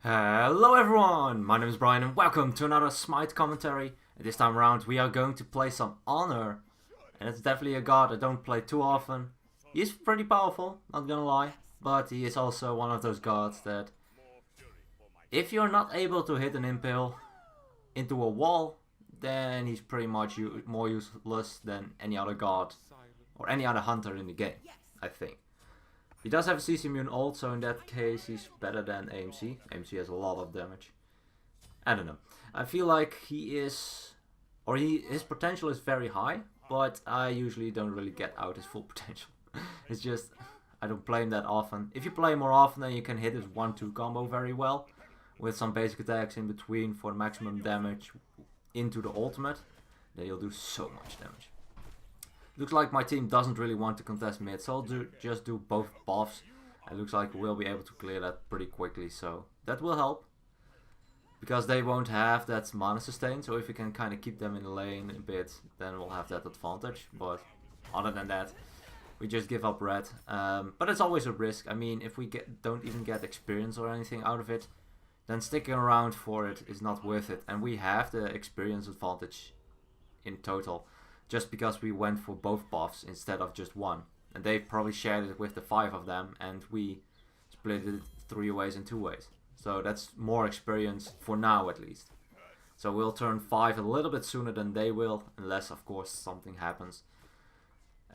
Hello everyone, my name is Brian and welcome to another Smite commentary. This time around we are going to play some Anhur. And it's definitely a god I don't play too often. He's pretty powerful, not gonna lie. But he is also one of those gods that if you're not able to hit an impale into a wall, then he's pretty much more useless than any other god or any other hunter in the game, I think. He does have a CC immune ult, so in that case he's better than AMC. AMC has a lot of damage. I don't know. I feel like his potential is very high, but I usually don't really get out his full potential. It's just, I don't play him that often. If you play him more often, then you can hit his 1-2 combo very well, with some basic attacks in between for maximum damage into the ultimate. Then you'll do so much damage. Looks like my team doesn't really want to contest mid, so I'll just do both buffs. And looks like we'll be able to clear that pretty quickly, so that will help. Because they won't have that mana sustain, so if we can kind of keep them in the lane a bit, then we'll have that advantage. But other than that, we just give up red. But it's always a risk. I mean, if we don't even get experience or anything out of it, then sticking around for it is not worth it. And we have the experience advantage in total, just because we went for both buffs instead of just one. And they probably shared it with the 5 of them, and we split it 3 ways and 2 ways. So that's more experience for now at least. So we'll turn 5 a little bit sooner than they will, unless of course something happens.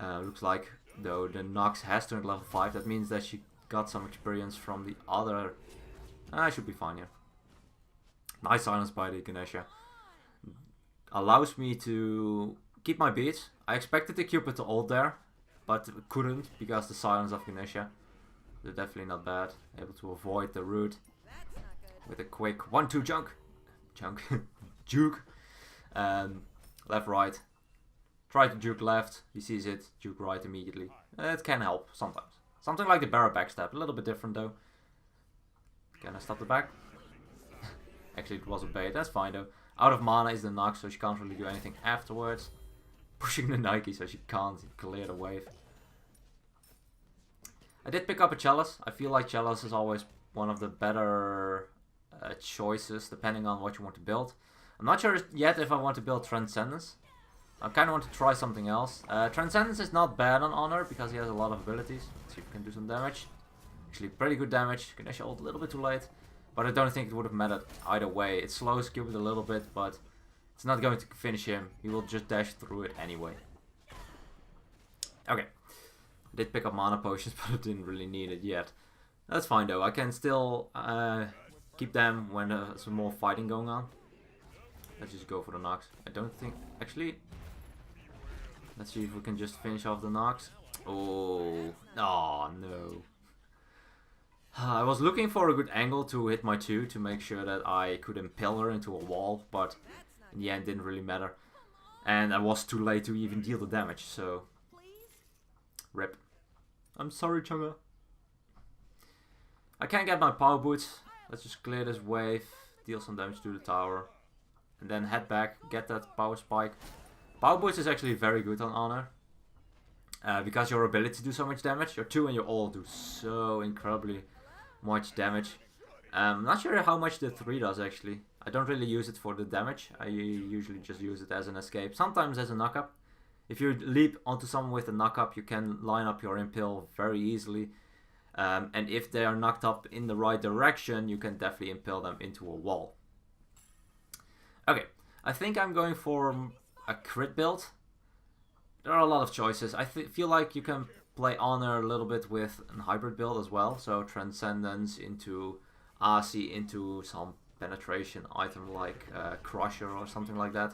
Looks like though the Nox has turned level 5, that means that she got some experience from the other. I should be fine here. Nice silence by the Ganesha. Allows me to keep my beats. I expected the Cupid to ult there, but couldn't because the silence of Ganesha. They're definitely not bad. Able to avoid the root with a quick 1-2 juke. Left, right. Try to juke left. He sees it. Juke right immediately. It can help sometimes. Something like the Barra backstab. A little bit different though. Can I stop the back? Actually, it was a bait. That's fine though. Out of mana is the Nox, so she can't really do anything afterwards. Pushing the Nike so she can't clear the wave. I did pick up a Chalice. I feel like Chalice is always one of the better choices depending on what you want to build. I'm not sure yet if I want to build Transcendence. I kind of want to try something else. Transcendence is not bad on Anhur because he has a lot of abilities. Let's see if we can do some damage. Actually pretty good damage. Ganesha ult a little bit too late. But I don't think it would have mattered either way. It slows Cupid a little bit, but it's not going to finish him. He will just dash through it anyway. Okay. I did pick up mana potions, but I didn't really need it yet. That's fine though. I can still keep them when there's some more fighting going on. Let's just go for the Nox. I don't think... Actually... Let's see if we can just finish off the Nox. Oh no. I was looking for a good angle to hit my 2 to make sure that I could impale her into a wall, but in the end it didn't really matter. And I was too late to even deal the damage, so... Rip. I'm sorry, Chunga. I can't get my power boots. Let's just clear this wave, deal some damage to the tower, and then head back, get that power spike. Power boots is actually very good on Anhur. Because your ability to do so much damage, your 2 and your ult do so incredibly much damage. I'm not sure how much the 3 does actually. I don't really use it for the damage. I usually just use it as an escape. Sometimes as a knock-up. If you leap onto someone with a knock-up, you can line up your impale very easily. And if they are knocked up in the right direction, you can definitely impale them into a wall. Okay, I think I'm going for a crit build. There are a lot of choices. I feel like you can play Anhur a little bit with a hybrid build as well. So Transcendence into AC into some penetration item like Crusher or something like that.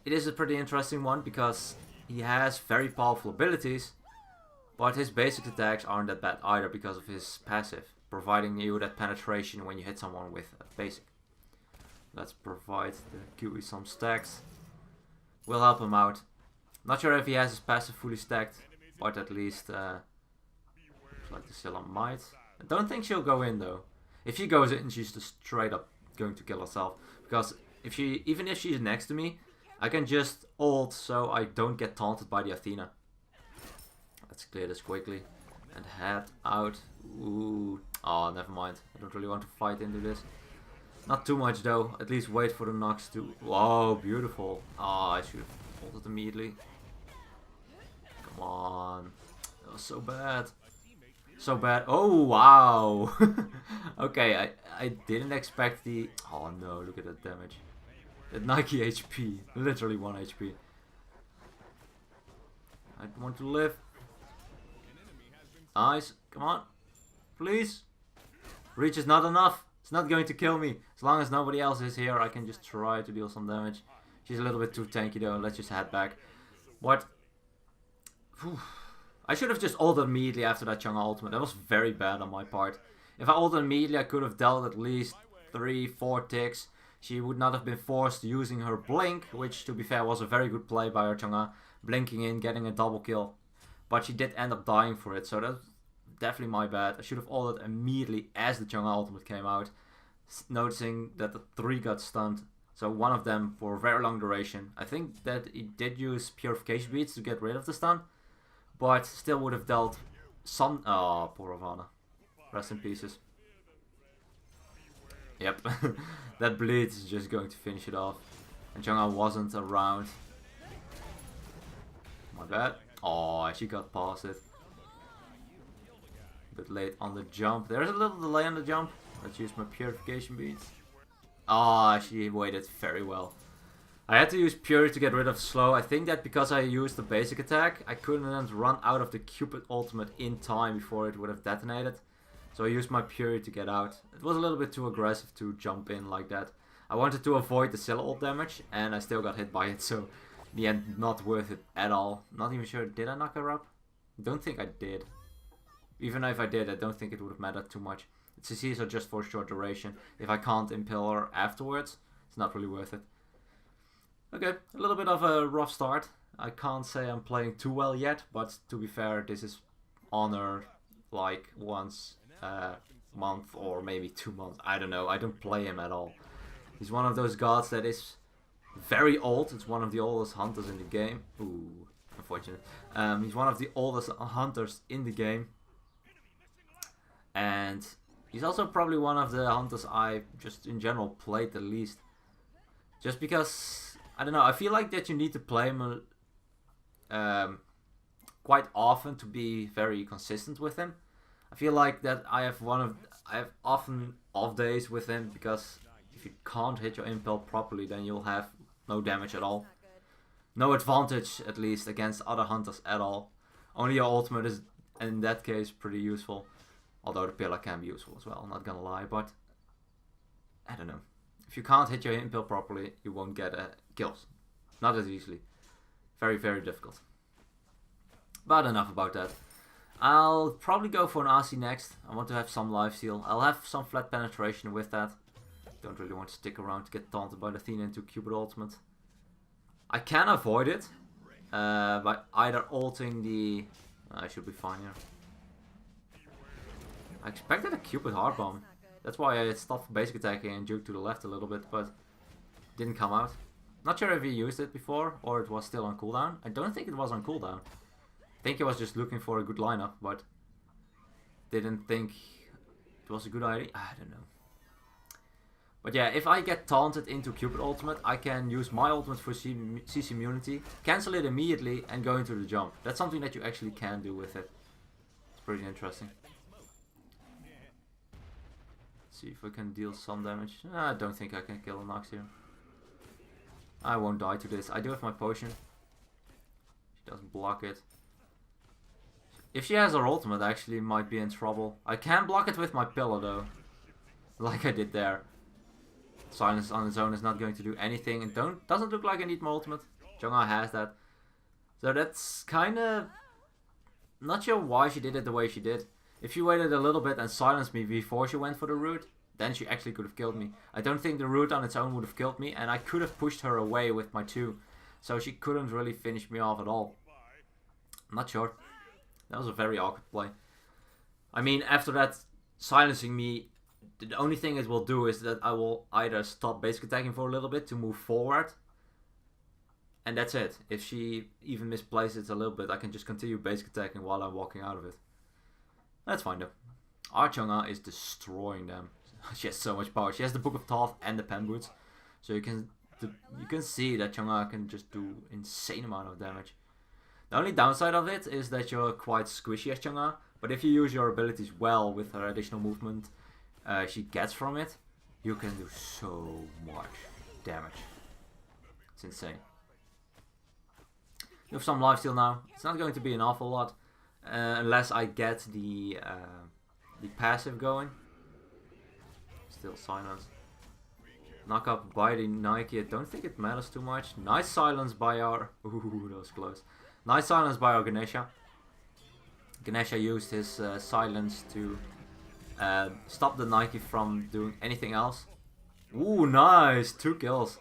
It is a pretty interesting one because he has very powerful abilities, but his basic attacks aren't that bad either because of his passive, providing you that penetration when you hit someone with a basic. Let's provide the QE some stacks. We'll help him out. Not sure if he has his passive fully stacked, but at least looks like the Scylla might. I don't think she'll go in though. If she goes in, she's just straight up going to kill herself. Because even if she's next to me, I can just ult so I don't get taunted by the Athena. Let's clear this quickly and head out. Ooh, Oh, never mind. I don't really want to fight into this. Not too much though. At least wait for the knocks to... Whoa, beautiful. Oh, I should have ulted immediately. Come on. That was so bad. So bad. Oh, wow. Okay, I didn't expect the... Oh no, look at that damage. That Nike HP. Literally 1 HP. I want to live. Nice. Come on. Please. Reach is not enough. It's not going to kill me. As long as nobody else is here, I can just try to deal some damage. She's a little bit too tanky though. Let's just head back. What? Whew. I should have just ulted immediately after that Chang'e ultimate. That was very bad on my part. If I ulted immediately, I could have dealt at least 3-4 ticks. She would not have been forced using her blink, which to be fair was a very good play by her Chang'e. Blinking in, getting a double kill. But she did end up dying for it, so that's definitely my bad. I should have ulted immediately as the Chang'e ultimate came out. Noticing that the 3 got stunned. So one of them for a very long duration. I think that he did use purification beads to get rid of the stun. But still would have dealt some... Oh, poor Ravana. Rest in pieces. Yep. That bleed is just going to finish it off. And Chang'e wasn't around. My bad. Oh, she got past it. A bit late on the jump. There's a little delay on the jump. Let's use my purification beads. Ah, she waited very well. I had to use Puri to get rid of slow. I think that because I used the basic attack, I couldn't run out of the Cupid ultimate in time before it would have detonated. So I used my Puri to get out. It was a little bit too aggressive to jump in like that. I wanted to avoid the Scylla ult damage and I still got hit by it. So in the end, not worth it at all. Not even sure, did I knock her up? Don't think I did. Even if I did, I don't think it would have mattered too much. CCs are just for a short duration. If I can't impale her afterwards, it's not really worth it. Okay, a little bit of a rough start. I can't say I'm playing too well yet, but to be fair, this is Honor like once a month or maybe 2 months. I don't know, I don't play him at all. He's one of those gods that is very old. It's one of the oldest hunters in the game. Ooh, unfortunate. He's one of the oldest hunters in the game. And he's also probably one of the hunters I just in general played the least. Just because, I don't know, I feel like that you need to play him quite often to be very consistent with him. I feel like that I have often off days with him because if you can't hit your impel properly, then you'll have no damage at all. No advantage, at least, against other hunters at all. Only your ultimate is, in that case, pretty useful. Although the pillar can be useful as well, not gonna lie, but I don't know. If you can't hit your impel properly, you won't get kills. Not as easily. Very, very difficult. But enough about that. I'll probably go for an RC next. I want to have some lifesteal. I'll have some flat penetration with that. Don't really want to stick around to get taunted by the Athena into Cupid ultimate. I can avoid it by either ulting the... I should be fine here. I expected a Cupid hard bomb. That's why I stopped basic attacking and juked to the left a little bit, but didn't come out. Not sure if he used it before or it was still on cooldown. I don't think it was on cooldown. I think he was just looking for a good lineup, but didn't think it was a good idea. I don't know. But yeah, if I get taunted into Cupid ultimate, I can use my ultimate for CC immunity, cancel it immediately and go into the jump. That's something that you actually can do with it. It's pretty interesting. See if I can deal some damage. I don't think I can kill a Nox here. I won't die to this. I do have my potion. She doesn't block it. If she has her ultimate, I actually might be in trouble. I can block it with my pillar though. Like I did there. Silence on its own is not going to do anything. And doesn't look like I need my ultimate. Chang'e has that. So that's kinda... Not sure why she did it the way she did. If she waited a little bit and silenced me before she went for the root, then she actually could have killed me. I don't think the root on its own would have killed me, and I could have pushed her away with my 2. So she couldn't really finish me off at all. I'm not sure. That was a very awkward play. I mean, after that, silencing me, the only thing it will do is that I will either stop basic attacking for a little bit to move forward. And that's it. If she even misplaces it a little bit, I can just continue basic attacking while I'm walking out of it. That's fine though. Our Chang'e is destroying them. She has so much power. She has the Book of Thoth and the Pen Boots. So you can see that Chang'e can just do insane amount of damage. The only downside of it is that you're quite squishy as Chang'e. But if you use your abilities well with her additional movement she gets from it, you can do so much damage. It's insane. You have some lifesteal now. It's not going to be an awful lot. Unless I get the passive going. Still silence. Knock up by the Nike. I don't think it matters too much. Nice silence by our... Ooh, that was close. Nice silence by our Ganesha. Ganesha used his silence to stop the Nike from doing anything else. Ooh, nice! 2 kills.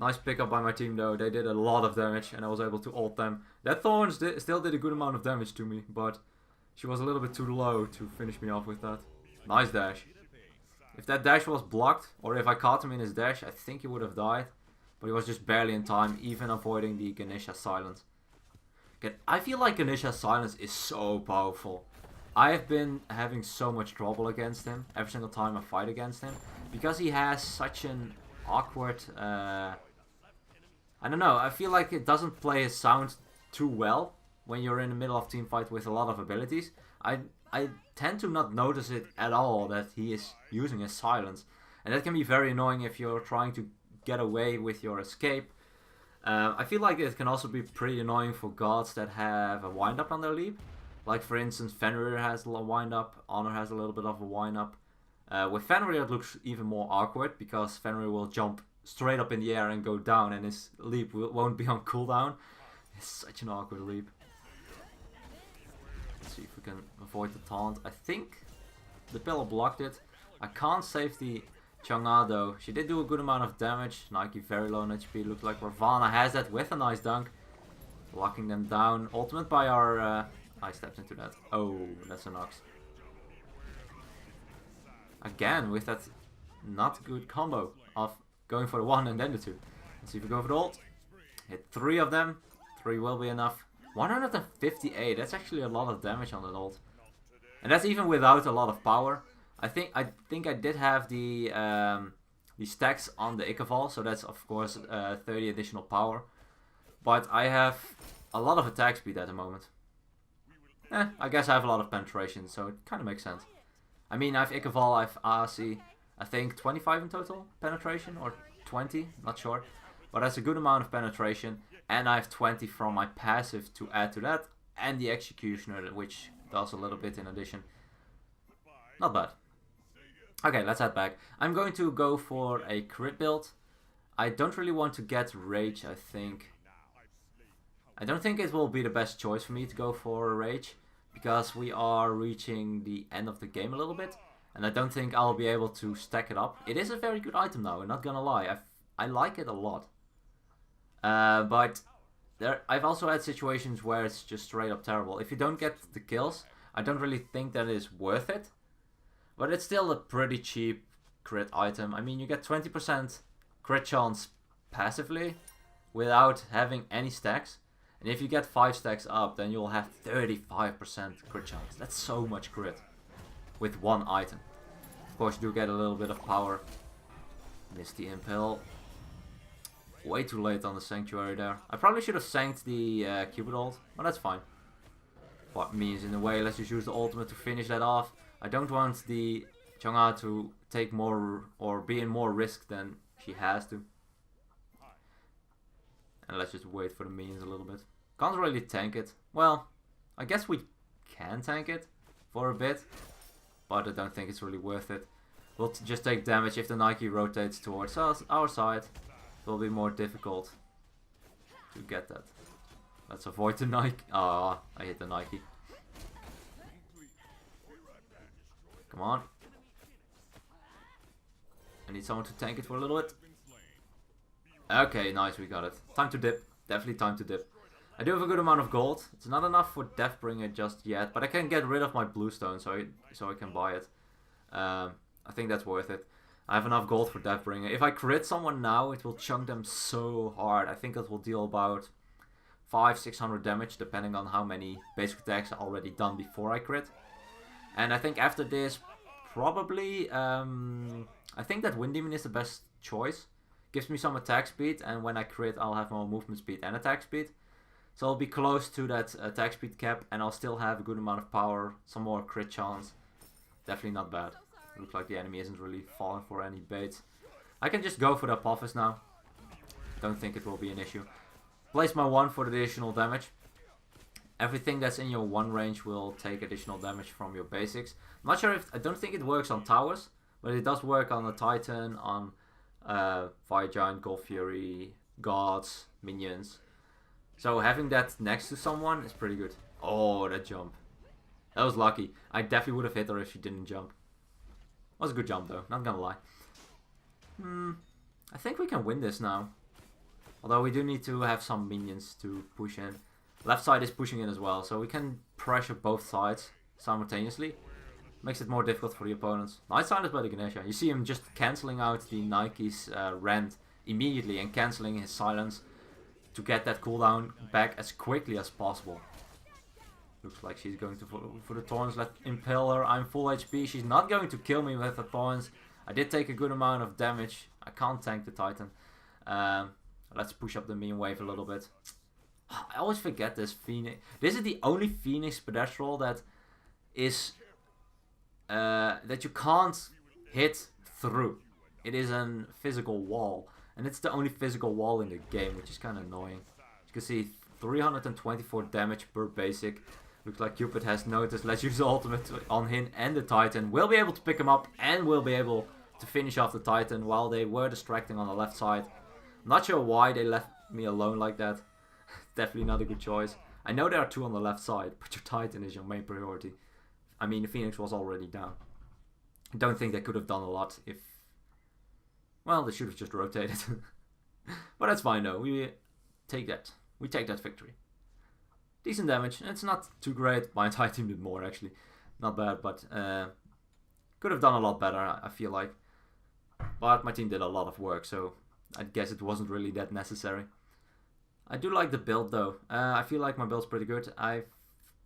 Nice pickup by my team though. They did a lot of damage and I was able to ult them. That Thorns still did a good amount of damage to me, but she was a little bit too low to finish me off with that. Nice dash. If that dash was blocked, or if I caught him in his dash, I think he would have died. But he was just barely in time, even avoiding the Ganesha silence. Okay, I feel like Ganesha's silence is so powerful. I have been having so much trouble against him every single time I fight against him. Because he has such an awkward... I don't know, I feel like it doesn't play his sound too well when you're in the middle of team fight with a lot of abilities. I tend to not notice it at all that he is using his silence. And that can be very annoying if you're trying to get away with your escape. I feel like it can also be pretty annoying for gods that have a wind-up on their leap. Like for instance, Fenrir has a wind-up, Anhur has a little bit of a wind-up. With Fenrir it looks even more awkward because Fenrir will jump straight up in the air and go down and his leap won't be on cooldown. It's such an awkward leap. Let's see if we can avoid the taunt. I think the pillar blocked it. I can't save the Chang'e though. She did do a good amount of damage. Nike very low on HP. Looks like Ravana has that with a nice dunk. Locking them down. Ultimate by our... I stepped into that. Oh, that's a Nox. Again with that not good combo of going for the 1 and then the 2. Let's see if we go for the ult. Hit 3 of them. 3 will be enough. 158. That's actually a lot of damage on that ult. And that's even without a lot of power. I think I did have the stacks on the Ikaval, so that's of course 30 additional power. But I have a lot of attack speed at the moment. I guess I have a lot of penetration, so it kind of makes sense. I mean, I have Ikaval, I have Asi, I think 25 in total penetration, or 20, not sure. But that's a good amount of penetration, and I have 20 from my passive to add to that, and the Executioner, which does a little bit in addition. Not bad. Okay, let's head back. I'm going to go for a crit build. I don't really want to get Rage, I think. I don't think it will be the best choice for me to go for Rage, because we are reaching the end of the game a little bit. And I don't think I'll be able to stack it up. It is a very good item though, I'm not gonna lie. I like it a lot. But I've also had situations where it's just straight up terrible. If you don't get the kills, I don't really think that is worth it. But it's still a pretty cheap crit item. I mean, you get 20% crit chance passively without having any stacks. And if you get 5 stacks up, then you'll have 35% crit chance. That's so much crit with one item. Of course, you do get a little bit of power. Missed the impale. Way too late on the Sanctuary there. I probably should have sanked the Cupid ult, but that's fine. What means in the way, let's just use the ultimate to finish that off. I don't want the Chang'e to take more or be in more risk than she has to. And let's just wait for the minions a little bit. Can't really tank it. Well, I guess we can tank it for a bit, but I don't think it's really worth it. We'll just take damage if the Nike rotates towards our side. It will be more difficult to get that. Let's avoid the Nike. Ah, I hit the Nike. Come on. I need someone to tank it for a little bit. Okay, nice, we got it. Time to dip. Definitely time to dip. I do have a good amount of gold. It's not enough for Deathbringer just yet, but I can get rid of my bluestone, so I can buy it. I think that's worth it. I have enough gold for Deathbringer. If I crit someone now, it will chunk them so hard. I think it will deal about 500-600 damage, depending on how many basic attacks are already done before I crit. And I think after this, probably, I think that Wind Demon is the best choice. Gives me some attack speed, and when I crit, I'll have more movement speed and attack speed. So I'll be close to that attack speed cap, and I'll still have a good amount of power, some more crit chance. Definitely not bad. Looks like the enemy isn't really falling for any bait. I can just go for the Apophis now. Don't think it will be an issue. Place my 1 for the additional damage. Everything that's in your 1 range will take additional damage from your basics. I'm not sure if... I don't think it works on towers, but it does work on a Titan, on Fire Giant, Gold Fury, Gods, Minions. So having that next to someone is pretty good. Oh, that jump. That was lucky. I definitely would have hit her if she didn't jump. Was a good jump though, not gonna lie. I think we can win this now. Although we do need to have some minions to push in. Left side is pushing in as well, so we can pressure both sides simultaneously. Makes it more difficult for the opponents. Nice silence by the Ganesha. You see him just cancelling out the Nike's rend immediately and cancelling his silence to get that cooldown back as quickly as possible. Looks like she's going to for the Thorns. Let's impale her. I'm full HP. She's not going to kill me with the Thorns. I did take a good amount of damage. I can't tank the Titan. Let's push up the mean wave a little bit. I always forget this Phoenix. This is the only Phoenix pedestral that is that you can't hit through. It is a physical wall, and it's the only physical wall in the game, which is kind of annoying. You can see 324 damage per basic. Looks like Cupid has noticed. Let's use the ultimate on him and the Titan. We'll be able to pick him up, and we'll be able to finish off the Titan while they were distracting on the left side. I'm not sure why they left me alone like that. Definitely not a good choice. I know there are 2 on the left side, but your Titan is your main priority. I mean, the Phoenix was already down. I don't think they could have done a lot if... Well, they should have just rotated. But that's fine though. We take that. We take that victory. Decent damage. It's not too great. My entire team did more actually. Not bad, but could have done a lot better, I feel like. But my team did a lot of work, so I guess it wasn't really that necessary. I do like the build though. I feel like my build's pretty good. I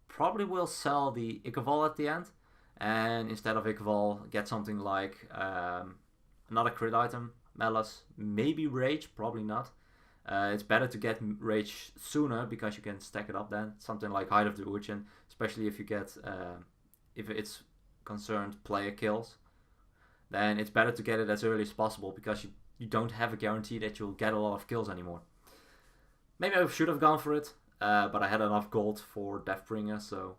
probably will sell the Ichabod at the end, and instead of Ichabod get something like another crit item, Malice, maybe Rage, probably not. It's better to get Rage sooner because you can stack it up then. Something like Height of the Urchin, especially if you get if it's concerned player kills, then it's better to get it as early as possible because you don't have a guarantee that you'll get a lot of kills anymore. Maybe I should have gone for it, but I had enough gold for Deathbringer, so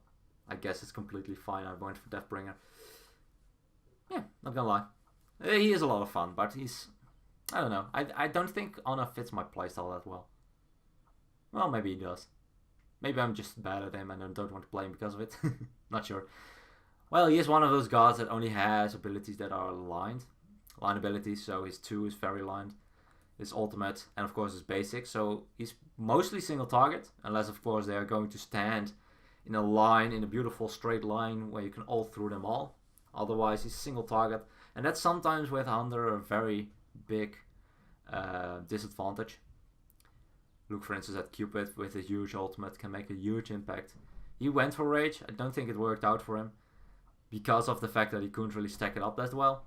I guess it's completely fine. I went for Deathbringer. Yeah, not gonna lie. He is a lot of fun, but he's... I don't know. I don't think Anna fits my playstyle that well. Well, maybe he does. Maybe I'm just bad at him and I don't want to play him because of it. Not sure. Well, he is one of those gods that only has abilities that are aligned. Line abilities, so his 2 is very lined. His ultimate, and of course his basic. So he's mostly single target, unless of course they are going to stand in a line, in a beautiful straight line where you can ult through them all. Otherwise he's single target, and that's sometimes with under a very big disadvantage. Look for instance at Cupid with a huge ultimate, can make a huge impact. He went for Rage. I don't think it worked out for him because of the fact that he couldn't really stack it up that well,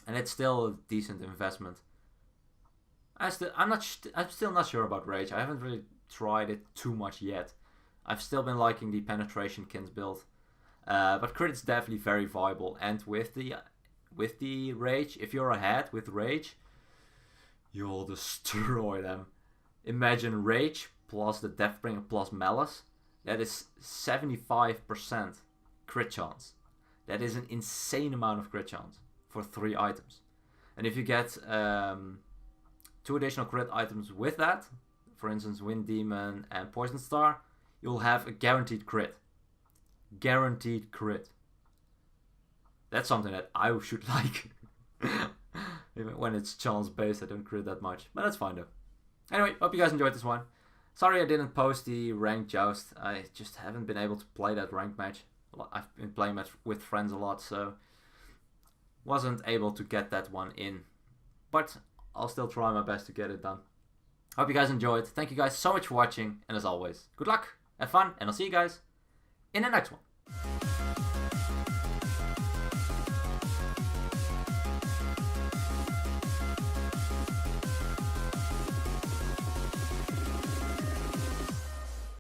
and it's still a decent investment. I'm still not sure about Rage. I haven't really tried it too much yet. I've still been liking the Penetration Kins build, but crit is definitely very viable. And with the Rage, if you're ahead with Rage, you'll destroy them. Imagine Rage plus the Deathbringer plus Malice. That is 75% crit chance. That is an insane amount of crit chance for 3 items. And if you get 2 additional crit items with that, for instance Wind Demon and Poison Star, you'll have a guaranteed crit. Guaranteed crit. That's something that I should like. When it's chance based, I don't crit that much, but that's fine though. Anyway, hope you guys enjoyed this one. Sorry I didn't post the ranked joust. I just haven't been able to play that ranked match. I've been playing with friends a lot, so wasn't able to get that one in. But I'll still try my best to get it done. Hope you guys enjoyed. Thank you guys so much for watching, and as always, good luck, have fun, and I'll see you guys in the next one.